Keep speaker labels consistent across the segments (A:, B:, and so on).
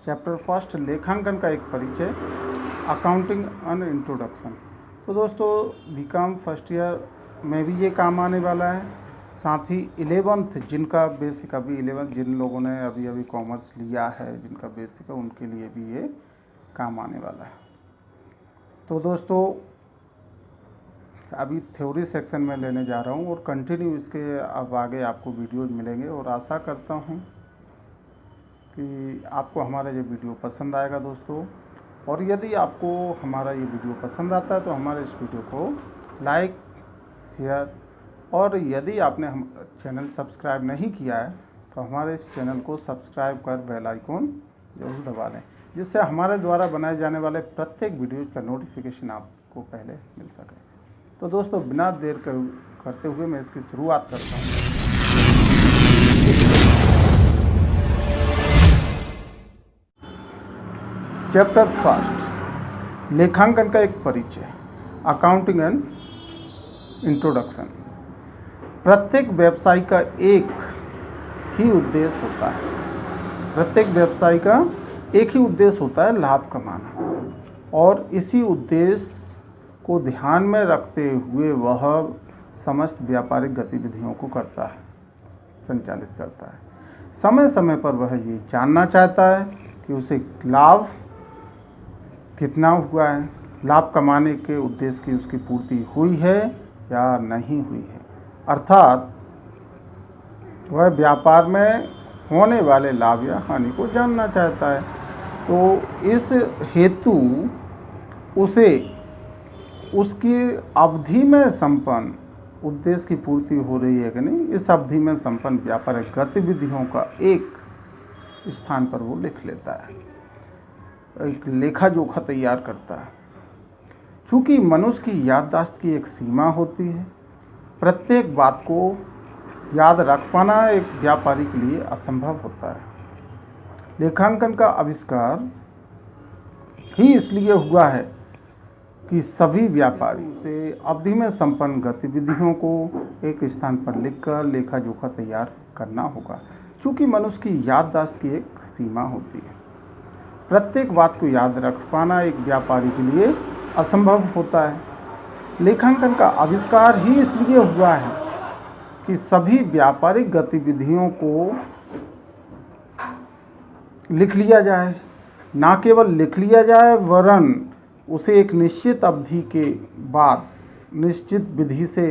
A: Chapter first लेखांकन का एक परिचय, अकाउंटिंग एंड इंट्रोडक्शन। तो दोस्तों बीकॉम फर्स्ट ईयर में भी ये काम आने वाला है, साथ ही 11th जिनका बेसिक अभी 11th जिन लोगों ने अभी अभी कॉमर्स लिया है, जिनका बेसिक है, उनके लिए भी ये काम आने वाला है। तो दोस्तों अभी थ्योरी सेक्शन में लेने जा रहा हूँ और कंटिन्यू इसके अब आगे आपको वीडियोज मिलेंगे और आशा करता हूँ कि आपको हमारा ये वीडियो पसंद आएगा दोस्तों। और यदि आपको हमारा ये वीडियो पसंद आता है तो हमारे इस वीडियो को लाइक, शेयर और यदि आपने हम चैनल सब्सक्राइब नहीं किया है तो हमारे इस चैनल को सब्सक्राइब कर बेल आइकॉन जरूर दबा लें, जिससे हमारे द्वारा बनाए जाने वाले प्रत्येक वीडियो का नोटिफिकेशन आपको पहले मिल सके। तो दोस्तों बिना देर करते हुए मैं इसकी शुरुआत करता हूँ। चैप्टर फर्स्ट लेखांकन का एक परिचय, अकाउंटिंग एंड इंट्रोडक्शन। प्रत्येक व्यवसाय का एक ही उद्देश्य होता है, प्रत्येक व्यवसाय का एक ही उद्देश्य होता है, लाभ कमाना। और इसी उद्देश्य को ध्यान में रखते हुए वह समस्त व्यापारिक गतिविधियों को करता है, संचालित करता है। समय समय पर वह ये जानना चाहता है कि उसे लाभ कितना हुआ है, लाभ कमाने के उद्देश्य की उसकी पूर्ति हुई है या नहीं हुई है। अर्थात वह व्यापार में होने वाले लाभ या हानि को जानना चाहता है। तो इस हेतु उसे उसकी अवधि में संपन्न उद्देश्य की पूर्ति हो रही है कि नहीं, इस अवधि में संपन्न व्यापारिक गतिविधियों का एक स्थान पर वो लिख लेता है, एक लेखा जोखा तैयार करता है। चूँकि मनुष्य की याददाश्त की एक सीमा होती है, प्रत्येक बात को याद रख पाना एक व्यापारी के लिए असंभव होता है। लेखांकन का आविष्कार ही इसलिए हुआ है कि सभी व्यापारी से अवधि में संपन्न गतिविधियों को एक स्थान पर लिखकर लेखा जोखा तैयार करना होगा। चूँकि मनुष्य की याददाश्त की एक सीमा होती है, प्रत्येक बात को याद रख पाना एक व्यापारी के लिए असंभव होता है। लेखांकन का आविष्कार ही इसलिए हुआ है कि सभी व्यापारिक गतिविधियों को लिख लिया जाए, ना केवल लिख लिया जाए वरन उसे एक निश्चित अवधि के बाद निश्चित विधि से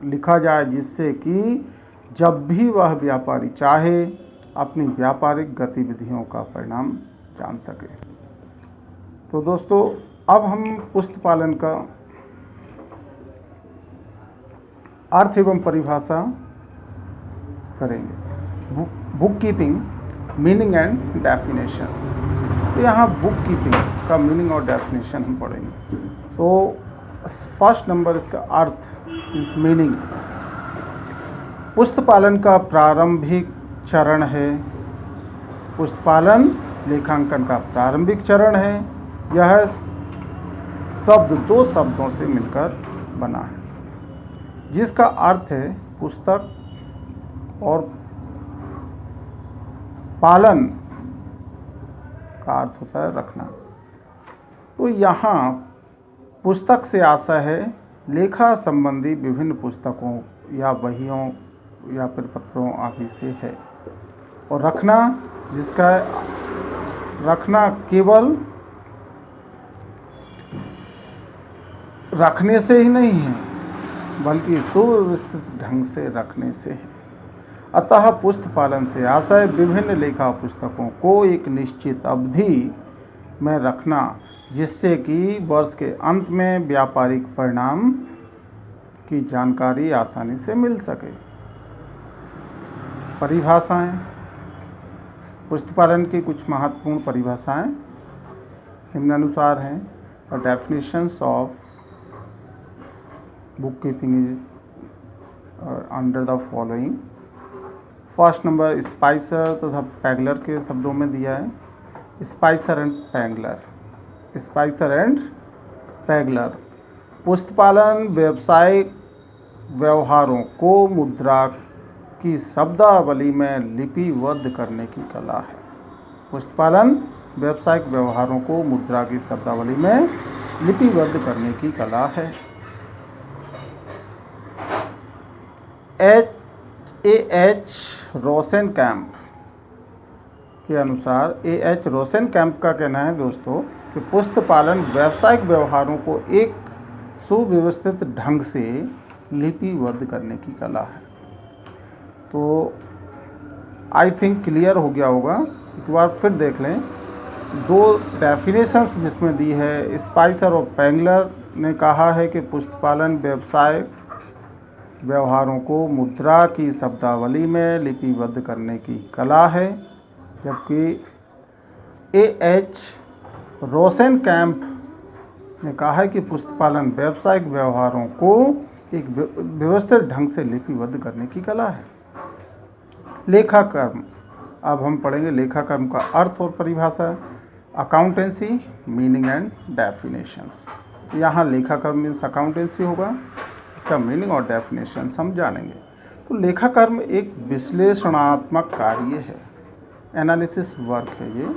A: लिखा जाए, जिससे कि जब भी वह व्यापारी चाहे अपनी व्यापारिक गतिविधियों का परिणाम जान सके। तो दोस्तों अब हम पुस्तक पालन का अर्थ एवं परिभाषा करेंगे। Book keeping meaning and definitions. तो यहाँ बुक कीपिंग का मीनिंग और डेफिनेशन हम पढ़ेंगे। तो फर्स्ट नंबर इसका अर्थ मीन्स मीनिंग। पुस्तक पालन का प्रारंभिक चरण है, पुस्तक पालन लेखांकन का प्रारंभिक चरण है। यह शब्द दो शब्दों से मिलकर बना है, जिसका अर्थ है पुस्तक और पालन का अर्थ होता है रखना। तो यहाँ पुस्तक से आशा है लेखा संबंधी विभिन्न पुस्तकों या बहियों या फिर पत्रों आदि से है। और रखना, जिसका रखना केवल रखने से ही नहीं है बल्कि सुव्यवस्थित ढंग से रखने से है। अतः पुस्तक पालन से आशय विभिन्न लेखा पुस्तकों को एक निश्चित अवधि में रखना, जिससे कि वर्ष के अंत में व्यापारिक परिणाम की जानकारी आसानी से मिल सके। परिभाषाएं, पुस्तक पालन की कुछ महत्वपूर्ण परिभाषाएं निम्नानुसार हैं। और definitions of book keeping is under the following. First number Spicer तथा पैगलर के शब्दों में दिया है। Spicer and Pegler, Spicer and Pegler पुस्तक पालन व्यावसायिक व्यवहारों को मुद्रा की शब्दावली में लिपिबद्ध करने की कला है। पुस्तक पालन व्यावसायिक व्यवहारों को मुद्रा की शब्दावली में लिपिबद्ध करने की कला है। एच रोसेनकैम्प के अनुसार रोसेनकैम्प का कहना है दोस्तों कि पुस्तपालन व्यावसायिक व्यवहारों को एक सुव्यवस्थित ढंग से लिपिबद्ध करने की कला है। तो आई थिंक क्लियर हो गया होगा। एक बार फिर देख लें, दो डेफिनेशंस जिसमें दी है। स्पाइसर और पेंगलर ने कहा है कि पुस्तपालन व्यवसाय व्यवहारों को मुद्रा की शब्दावली में लिपिबद्ध करने की कला है, जबकि एच रोसेनकैम्प ने कहा है कि पुस्तपालन व्यावसायिक व्यवहारों को एक व्यवस्थित ढंग से लिपिबद्ध करने की कला है। लेखाकर्म, अब हम पढ़ेंगे लेखाकर्म का अर्थ और परिभाषा। Accountancy, meaning and definitions. यहाँ लेखाकर्म मीन्स अकाउंटेंसी होगा, इसका मीनिंग और डेफिनेशन हम जानेंगे। तो लेखाकर्म एक विश्लेषणात्मक कार्य है, एनालिसिस वर्क है ये।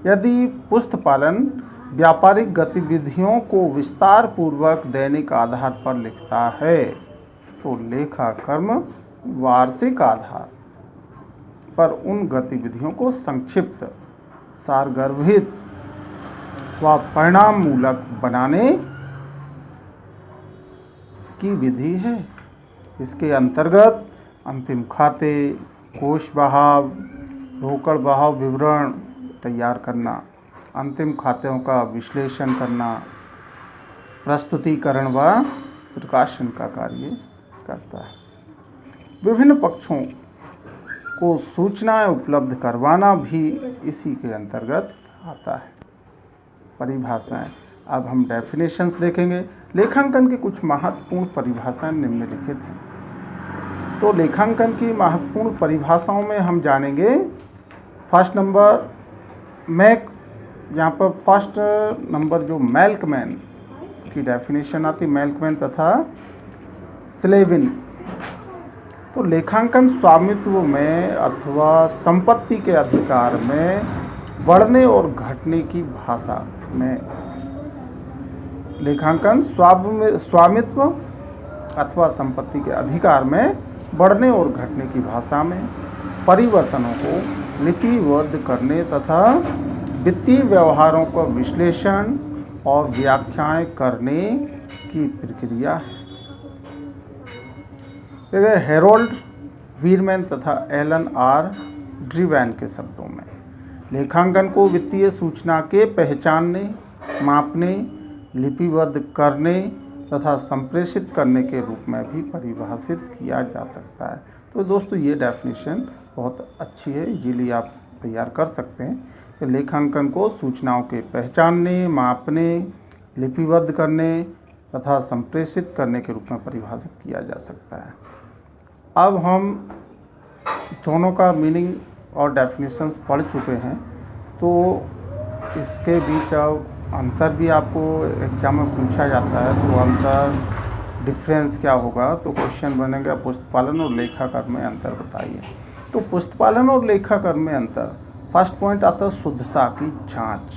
A: यदि पुस्तपालन व्यापारिक गतिविधियों को विस्तार पूर्वक दैनिक आधार पर लिखता है, तो लेखाकर्म वार्षिक आधार पर उन गतिविधियों को संक्षिप्त, सारगर्भित व परिणाम मूलक बनाने की विधि है। इसके अंतर्गत अंतिम खाते, कोष बहाव, रोकड़ बहाव विवरण तैयार करना, अंतिम खातों का विश्लेषण करना, प्रस्तुतिकरण व प्रकाशन का कार्य करता है। विभिन्न पक्षों को सूचनाएं उपलब्ध करवाना भी इसी के अंतर्गत आता है। परिभाषाएं, अब हम डेफिनेशंस देखेंगे। लेखांकन की कुछ महत्वपूर्ण परिभाषाएं निम्नलिखित हैं। तो लेखांकन की महत्वपूर्ण परिभाषाओं में हम जानेंगे फर्स्ट नंबर यहाँ पर फर्स्ट नंबर जो मेल्कमैन की डेफिनेशन आती, मेल्कमैन तथा स्लेविन। तो लेखांकन स्वामित्व में अथवा संपत्ति के अधिकार में बढ़ने और घटने की भाषा में, लेखांकन स्वामित्व अथवा संपत्ति के अधिकार में बढ़ने और घटने की भाषा में परिवर्तनों को लिपिबद्ध करने तथा वित्तीय व्यवहारों का विश्लेषण और व्याख्याएं करने की प्रक्रिया है। हेरोल्ड वीरमैन तथा एलन आर ड्रीवैन के शब्दों में लेखांकन को वित्तीय सूचना के पहचानने, मापने, लिपिबद्ध करने तथा संप्रेषित करने के रूप में भी परिभाषित किया जा सकता है। तो दोस्तों ये डेफिनेशन बहुत अच्छी है, इजीली आप तैयार कर सकते हैं कि लेखांकन को सूचनाओं के पहचानने, मापने, लिपिबद्ध करने तथा संप्रेषित करने के रूप में परिभाषित किया जा सकता है। अब हम दोनों का मीनिंग और डेफिनेशंस पढ़ चुके हैं, तो इसके बीच अब अंतर भी आपको एग्जाम में पूछा जाता है। तो अंतर डिफरेंस क्या होगा, तो क्वेश्चन बनेगा पुस्तपालन और लेखाकर्म में अंतर बताइए। तो पुस्तपालन और लेखाकर्म में अंतर, फर्स्ट पॉइंट आता है शुद्धता की जांच।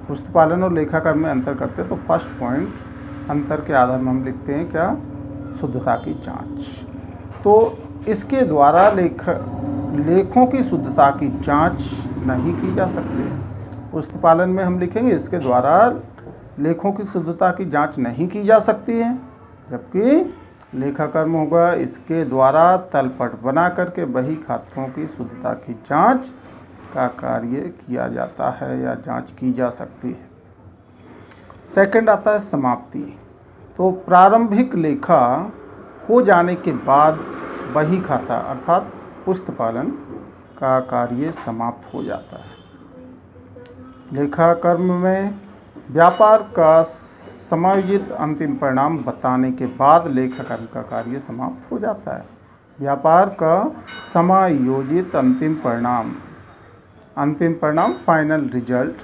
A: पुस्तपालन और लेखाकर्म में अंतर करते हैं, तो फर्स्ट पॉइंट अंतर के आधार में हम लिखते हैं क्या, शुद्धता की जांच। तो इसके द्वारा लेखों की शुद्धता की जांच नहीं की जा सकती। पुस्तपालन में हम लिखेंगे इसके द्वारा लेखों की शुद्धता की जांच नहीं की जा सकती है, जबकि लेखाकर्म होगा इसके द्वारा तलपट बना करके बही खातों की शुद्धता की जांच का कार्य किया जाता है या जांच की जा सकती है। सेकंड आता है समाप्ति। तो प्रारंभिक लेखा हो जाने के बाद बही खाता अर्थात पुस्तपालन का कार्य समाप्त हो जाता है। लेखाकर्म में व्यापार का समायोजित अंतिम परिणाम बताने के बाद लेखाकर्म का कार्य समाप्त हो जाता है। व्यापार का समायोजित अंतिम परिणाम फाइनल रिजल्ट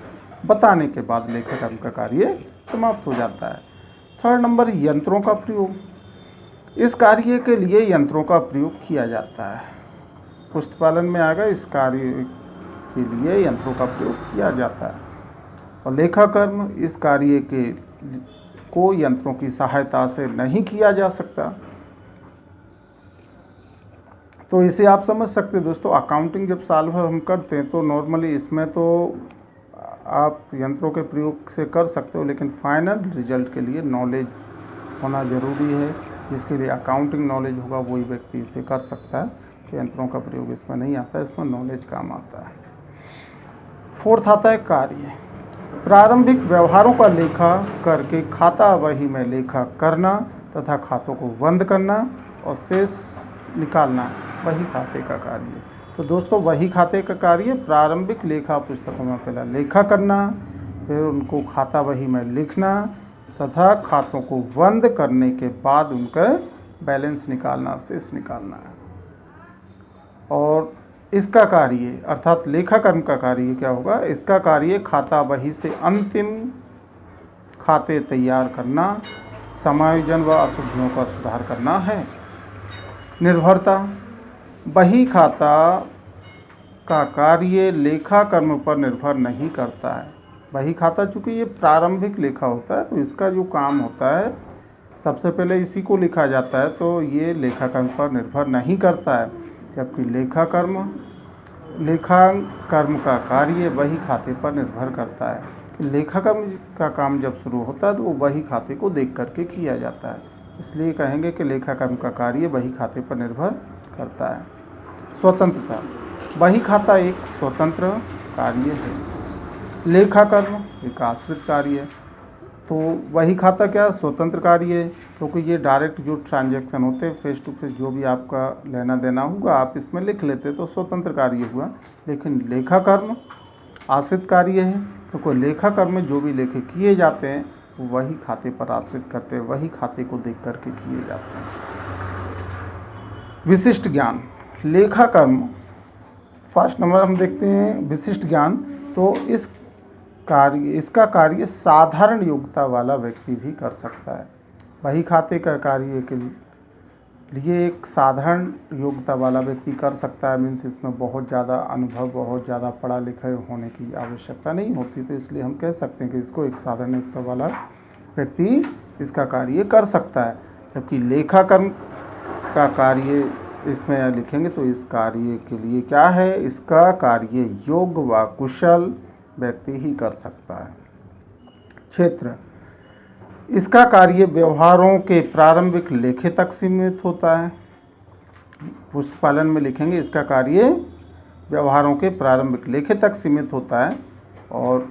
A: बताने के बाद लेखाकर्म का कार्य समाप्त हो जाता है। थर्ड नंबर यंत्रों का प्रयोग। इस कार्य के लिए यंत्रों का प्रयोग किया जाता है। पुस्तपालन में आएगा इस कार्य के लिए यंत्रों का प्रयोग किया जाता है और लेखाकर्म इस कार्य को यंत्रों की सहायता से नहीं किया जा सकता। तो इसे आप समझ सकते हैं दोस्तों, अकाउंटिंग जब साल भर हम करते हैं तो नॉर्मली इसमें तो आप यंत्रों के प्रयोग से कर सकते हो, लेकिन फाइनल रिजल्ट के लिए नॉलेज होना ज़रूरी है। जिसके लिए अकाउंटिंग नॉलेज होगा वही व्यक्ति इसे कर सकता है। कि यंत्रों का प्रयोग इसमें नहीं आता, इसमें नॉलेज काम आता है। फोर्थ आता है कार्य। प्रारंभिक व्यवहारों का लेखा करके खाता बही में लेखा करना तथा खातों को बंद करना और शेष निकालना वही खाते का कार्य है। तो दोस्तों वही खाते का कार्य प्रारंभिक लेखा पुस्तकों में पहला लेखा करना, फिर उनको खाता बही में लिखना तथा खातों को बंद करने के बाद उनका बैलेंस निकालना, शेष निकालना है। और इसका कार्य अर्थात लेखाकर्म का कार्य क्या होगा? इसका कार्य खाता बही से अंतिम खाते तैयार करना, समायोजन व अशुद्धियों का सुधार करना है। निर्भरता। बही खाता का कार्य लेखाकर्म पर निर्भर नहीं करता है। बही खाता चूँकि ये प्रारंभिक लेखा होता है तो इसका जो काम होता है सबसे पहले इसी को लिखा जाता है, तो ये लेखाकर्म पर निर्भर नहीं करता है। जबकि लेखाकर्म का कार्य बही खाते पर निर्भर करता है। कि लेखाकर्म का काम जब शुरू होता है तो वो बही खाते को देख करके किया जाता है, इसलिए कहेंगे कि लेखाकर्म का कार्य बही खाते पर निर्भर करता है। स्वतंत्रता। बही खाता एक स्वतंत्र कार्य है, लेखाकर्म एक आश्रित कार्य है। तो बही खाता क्या स्वतंत्र कार्य है, क्योंकि ये डायरेक्ट जो ट्रांजैक्शन होते हैं फेस टू फेस जो भी आपका लेना देना होगा आप इसमें लिख लेते तो स्वतंत्र कार्य हुआ। लेकिन लेखाकर्म आश्रित कार्य है, क्योंकि लेखाकर्म में जो भी लेखे किए जाते हैं वो वही खाते पर आश्रित करते हैं, वही खाते को देख करके किए जाते हैं। विशिष्ट ज्ञान। लेखाकर्म फर्स्ट नंबर हम देखते हैं विशिष्ट ज्ञान। तो इसका कार्य साधारण योग्यता वाला व्यक्ति भी कर सकता है। बही खाते का कार्य के लिए एक साधारण योग्यता वाला व्यक्ति कर सकता है। मीन्स इसमें बहुत ज़्यादा अनुभव, बहुत ज़्यादा पढ़ा लिखा होने की आवश्यकता नहीं होती, तो इसलिए हम कह सकते हैं कि इसको एक साधारण योग्यता वाला व्यक्ति इसका कार्य कर सकता है। जबकि लेखाकर्म का कार्य इसमें लिखेंगे तो इस कार्य के लिए क्या है, इसका कार्य योग्य व कुशल व्यक्ति ही कर सकता है। क्षेत्र। इसका कार्य व्यवहारों के प्रारंभिक लेखे तक सीमित होता है। पुस्तकालन में लिखेंगे इसका कार्य व्यवहारों के प्रारंभिक लेखे तक सीमित होता है। और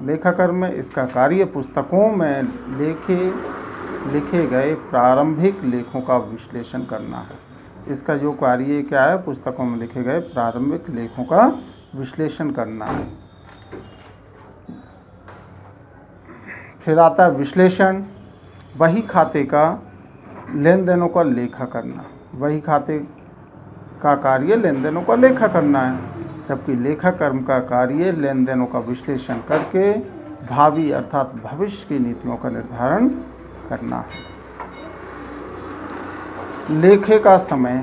A: लेखाकर्म में इसका कार्य पुस्तकों में लिखे गए प्रारंभिक लेखों का विश्लेषण करना है। इसका जो कार्य क्या है, पुस्तकों में लिखे गए प्रारंभिक लेखों का विश्लेषण करना है। फिर आता है विश्लेषण। बही खाते का लेन देनों का लेखा करना। बही खाते का कार्य लेन देनों का लेखा करना है, जबकि लेखाकर्म का कार्य लेन देनों का विश्लेषण करके भावी अर्थात भविष्य की नीतियों का निर्धारण करना है। लेखे का समय।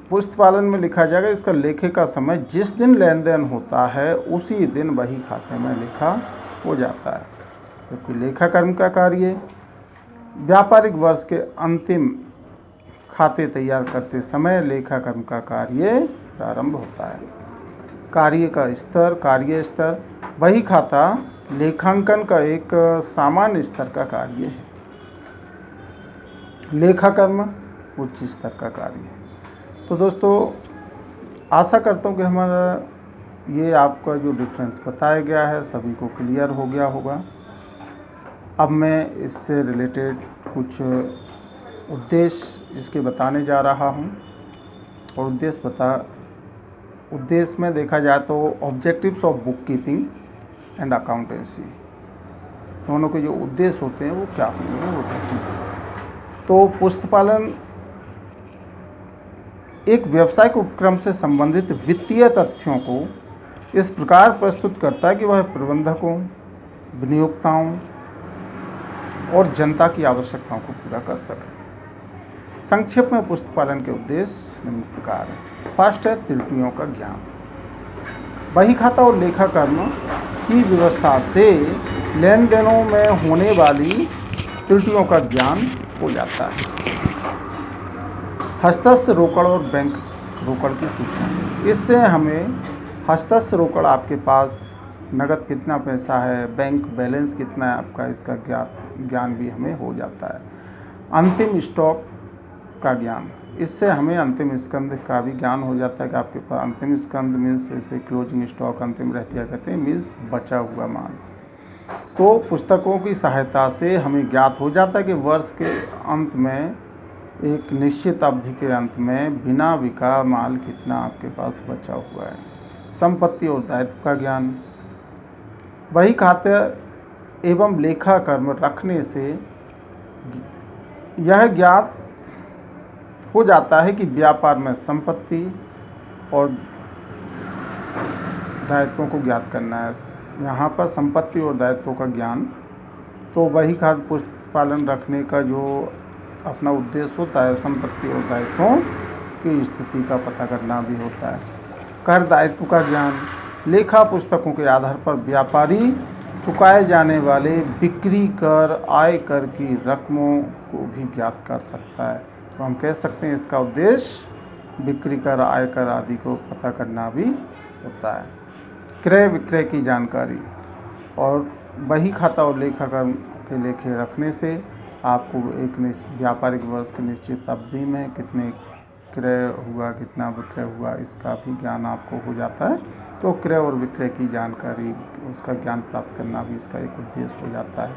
A: पुस्तकालन में लिखा जाएगा इसका लेखे का समय जिस दिन लेन देन होता है उसी दिन बही खाते में लिखा हो जाता है। क्योंकि लेखाकर्म का कार्य व्यापारिक वर्ष के अंतिम खाते तैयार करते समय लेखाकर्म का कार्य प्रारंभ होता है। कार्य का स्तर। कार्य स्तर। बही खाता लेखांकन का एक सामान्य स्तर का कार्य है, लेखाकर्म उच्च स्तर का कार्य है। तो दोस्तों आशा करता हूँ कि हमारा ये आपका जो डिफरेंस बताया गया है सभी को क्लियर हो गया होगा। अब मैं इससे रिलेटेड कुछ उद्देश्य इसके बताने जा रहा हूँ। और उद्देश्य में देखा जाए तो objectives of book keeping and accountancy, दोनों के जो उद्देश्य होते हैं वो क्या होंगे वो देखेंगे। तो पुस्तकालन एक व्यावसायिक उपक्रम से संबंधित वित्तीय तथ्यों को इस प्रकार प्रस्तुत करता है कि वह प्रबंधकों, विनियोक्ताओं और जनता की आवश्यकताओं को पूरा कर सके। संक्षेप में पुस्तकालन के उद्देश्य निम्न प्रकार हैं। फर्स्ट है त्रुटियों का ज्ञान। बही खाता और लेखा कर्म की व्यवस्था से लेन देनों में होने वाली त्रुटियों का ज्ञान हो जाता है। हस्तस्थ रोकड़ और बैंक रोकड़ की सूचना, इससे हमें हस्तस्थ रोकड़ आपके पास नगद कितना पैसा है, बैंक बैलेंस कितना है आपका, इसका ज्ञान भी हमें हो जाता है। अंतिम स्टॉक का ज्ञान, इससे हमें अंतिम स्कंद का भी ज्ञान हो जाता है कि आपके पास अंतिम स्कंद मीन्स जैसे क्लोजिंग स्टॉक अंतिम रहतिया कहते हैं, मीन्स बचा हुआ माल। तो पुस्तकों की सहायता से हमें ज्ञात हो जाता है कि वर्ष के अंत में, एक निश्चित अवधि के अंत में बिना बिका माल कितना आपके पास बचा हुआ है। संपत्ति और दायित्व का ज्ञान, बही खाते एवं लेखा कर्म रखने से यह ज्ञात हो जाता है कि व्यापार में संपत्ति और दायित्वों को ज्ञात करना है। यहाँ पर संपत्ति और दायित्वों का ज्ञान, तो बही खाते पुस्तक पालन रखने का जो अपना उद्देश्य होता है, संपत्ति और दायित्वों की स्थिति का पता करना भी होता है। कर दायित्व का ज्ञान, लेखा पुस्तकों के आधार पर व्यापारी चुकाए जाने वाले बिक्री कर, आय कर की रकमों को भी ज्ञात कर सकता है। तो हम कह सकते हैं इसका उद्देश्य बिक्री कर, आय कर आदि को पता करना भी होता है। क्रय विक्रय की जानकारी, और बही खाता और लेखा कर्म के लेखे रखने से आपको एक व्यापारिक वर्ष की निश्चित अवधि में कितने क्रय हुआ, कितना विक्रय हुआ, इसका भी ज्ञान आपको हो जाता है। तो क्रय और विक्रय की जानकारी, उसका ज्ञान प्राप्त करना भी इसका एक उद्देश्य हो जाता है।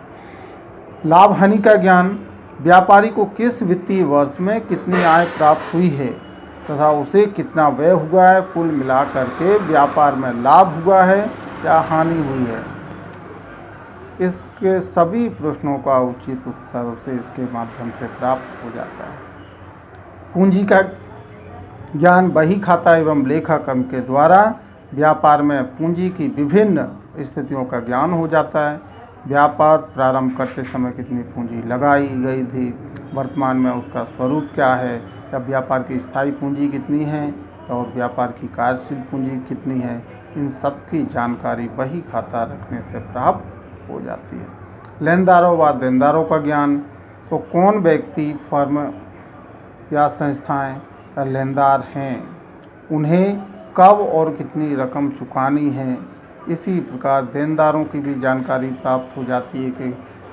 A: लाभ हानि का ज्ञान, व्यापारी को किस वित्तीय वर्ष में कितनी आय प्राप्त हुई है तथा उसे कितना व्यय हुआ है, कुल मिला करके व्यापार में लाभ हुआ है या हानि हुई है। इसके सभी प्रश्नों का उचित उत्तर उसे इसके माध्यम से प्राप्त हो जाता है। पूंजी का ज्ञान, बही खाता एवं लेखा कर्म के द्वारा व्यापार में पूंजी की विभिन्न स्थितियों का ज्ञान हो जाता है। व्यापार प्रारंभ करते समय कितनी पूंजी लगाई गई थी, वर्तमान में उसका स्वरूप क्या है, या व्यापार की स्थायी पूंजी कितनी है और व्यापार की कार्यशील पूंजी कितनी है, इन सब की जानकारी बही खाता रखने से प्राप्त हो जाती है। लेनदारों व देनदारों का ज्ञान, तो कौन व्यक्ति, फर्म या संस्थाएं या लेनदार हैं, उन्हें कब और कितनी रकम चुकानी है। इसी प्रकार देनदारों की भी जानकारी प्राप्त हो जाती है कि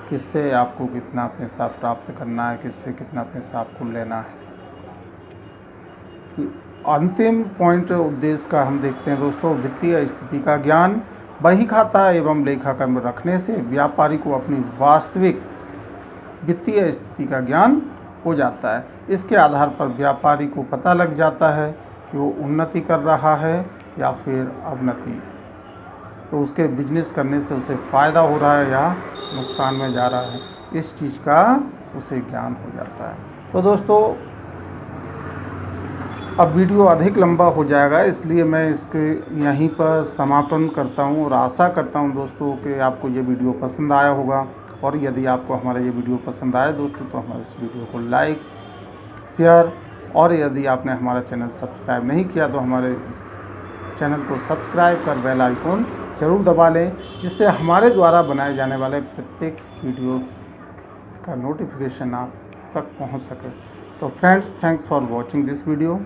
A: किससे आपको कितना पैसा प्राप्त करना है, किससे कितना पैसा आपको लेना है। अंतिम पॉइंट उद्देश्य का हम देखते हैं दोस्तों, वित्तीय स्थिति का ज्ञान, बही खाता एवं लेखा कर्म रखने से व्यापारी को अपनी वास्तविक वित्तीय स्थिति का ज्ञान हो जाता है। इसके आधार पर व्यापारी को पता लग जाता है कि वो उन्नति कर रहा है या फिर अवनति, तो उसके बिजनेस करने से उसे फ़ायदा हो रहा है या नुकसान में जा रहा है, इस चीज़ का उसे ज्ञान हो जाता है। तो दोस्तों अब वीडियो अधिक लंबा हो जाएगा, इसलिए मैं इसके यहीं पर समापन करता हूं और आशा करता हूं दोस्तों कि आपको ये वीडियो पसंद आया होगा। और यदि आपको हमारा ये वीडियो पसंद आया दोस्तों तो हमारे इस वीडियो को लाइक, शेयर, और यदि आपने हमारा चैनल सब्सक्राइब नहीं किया तो हमारे चैनल को सब्सक्राइब कर बेल आइकन ज़रूर दबा लें, जिससे हमारे द्वारा बनाए जाने वाले प्रत्येक वीडियो का नोटिफिकेशन आप तक पहुंच सके। तो friends, thanks for watching this video.